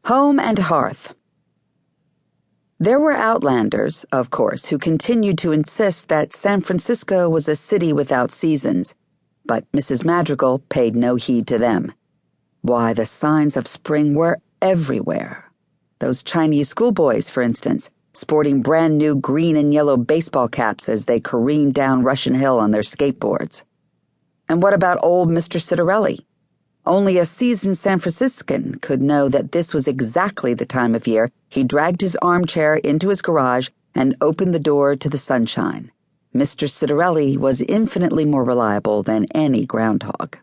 Home and hearth. There were outlanders, of course, who continued to insist that San Francisco was a city without seasons, but Mrs. Madrigal paid no heed to them. Why, the signs of spring were everywhere. Those Chinese schoolboys, for instance, sporting brand new green and yellow baseball caps as they careened down Russian Hill on their skateboards. And what about old Mr. Citarelli? Only a seasoned San Franciscan could know that this was exactly the time of year he dragged his armchair into his garage and opened the door to the sunshine. Mr. Citarelli was infinitely more reliable than any groundhog.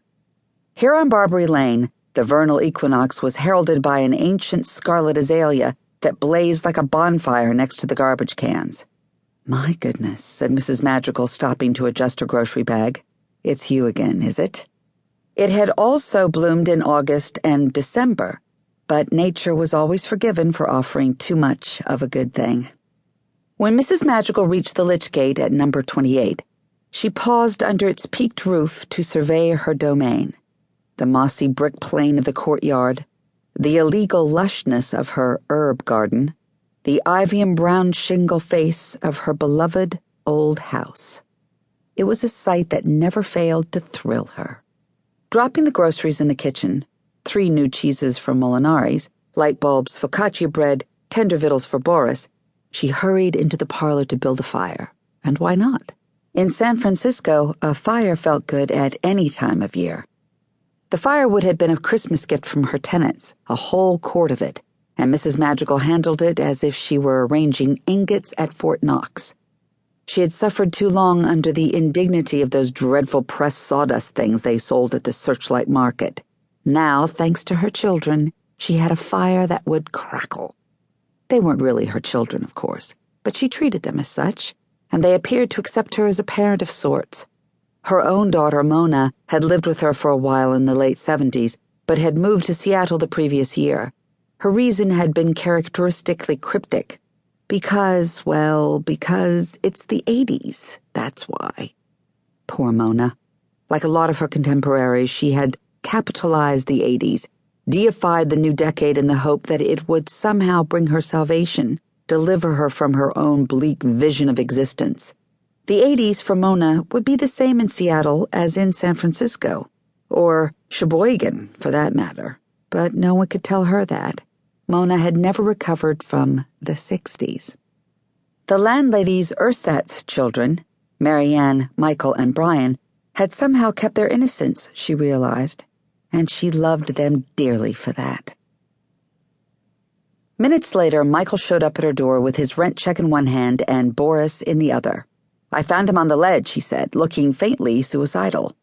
Here on Barbary Lane, the vernal equinox was heralded by an ancient scarlet azalea that blazed like a bonfire next to the garbage cans. "My goodness," said Mrs. Madrigal, stopping to adjust her grocery bag. "It's you again, is it?" It had also bloomed in August and December, but nature was always forgiven for offering too much of a good thing. When Mrs. Madrigal reached the lich gate at number 28, she paused under its peaked roof to survey her domain. The mossy brick plain of the courtyard, the illegal lushness of her herb garden, the ivy and brown shingle face of her beloved old house. It was a sight that never failed to thrill her. Dropping the groceries in the kitchen, 3 new cheeses from Molinari's, light bulbs, focaccia bread, tender victuals for Boris, she hurried into the parlor to build a fire. And why not? In San Francisco, a fire felt good at any time of year. The firewood had been a Christmas gift from her tenants, a whole quart of it, and Mrs. Madrigal handled it as if she were arranging ingots at Fort Knox. She had suffered too long under the indignity of those dreadful pressed sawdust things they sold at the Searchlight Market. Now, thanks to her children, she had a fire that would crackle. They weren't really her children, of course, but she treated them as such, and they appeared to accept her as a parent of sorts. Her own daughter, Mona, had lived with her for a while in the late 70s, but had moved to Seattle the previous year. Her reason had been characteristically cryptic. Because it's the 80s, that's why. Poor Mona. Like a lot of her contemporaries, she had capitalized the 80s, deified the new decade in the hope that it would somehow bring her salvation, deliver her from her own bleak vision of existence. The 80s for Mona would be the same in Seattle as in San Francisco, or Sheboygan, for that matter. But no one could tell her that. Mona had never recovered from the 60s. The landlady's ersatz children, Marianne, Michael, and Brian, had somehow kept their innocence, she realized, and she loved them dearly for that. Minutes later, Michael showed up at her door with his rent check in one hand and Boris in the other. "I found him on the ledge," he said, looking faintly suicidal.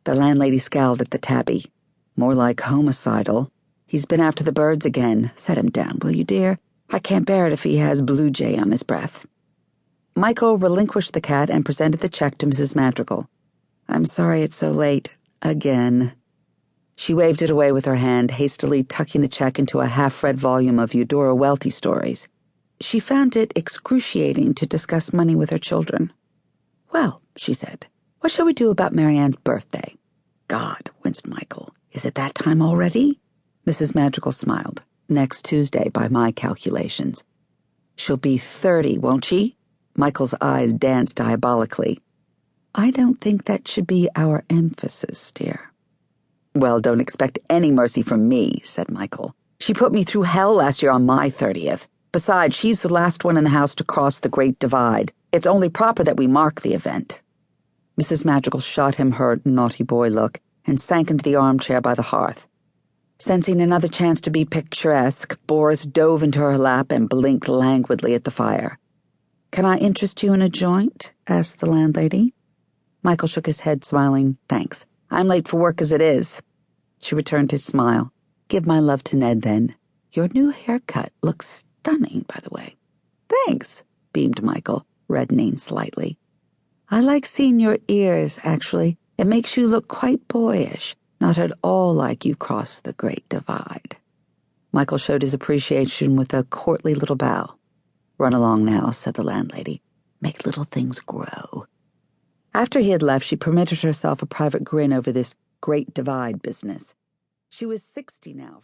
The landlady scowled at the tabby. "More like homicidal. He's been after the birds again. Set him down, will you, dear? I can't bear it if he has blue jay on his breath." Michael relinquished the cat and presented the check to Mrs. Madrigal. "I'm sorry it's so late. Again." She waved it away with her hand, hastily tucking the check into a half-read volume of Eudora Welty stories. She found it excruciating to discuss money with her children. "Well," she said, "what shall we do about Marianne's birthday?" "God," winced Michael, "is it that time already?" Mrs. Madrigal smiled. "Next Tuesday, by my calculations." "She'll be 30, won't she?" Michael's eyes danced diabolically. "I don't think that should be our emphasis, dear." "Well, don't expect any mercy from me," said Michael. "She put me through hell last year on my 30th. Besides, she's the last one in the house to cross the Great Divide. It's only proper that we mark the event." Mrs. Madrigal shot him her naughty boy look and sank into the armchair by the hearth. Sensing another chance to be picturesque, Boris dove into her lap and blinked languidly at the fire. "Can I interest you in a joint?" asked the landlady. Michael shook his head, smiling. "Thanks. I'm late for work as it is." She returned his smile. "Give my love to Ned, then. Your new haircut looks stunning, by the way." "Thanks," beamed Michael, reddening slightly. "I like seeing your ears, actually. It makes you look quite boyish. Not at all like you crossed the Great Divide." Michael showed his appreciation with a courtly little bow. "Run along now," said the landlady. "Make little things grow." After he had left, she permitted herself a private grin over this Great Divide business. She was 60 now.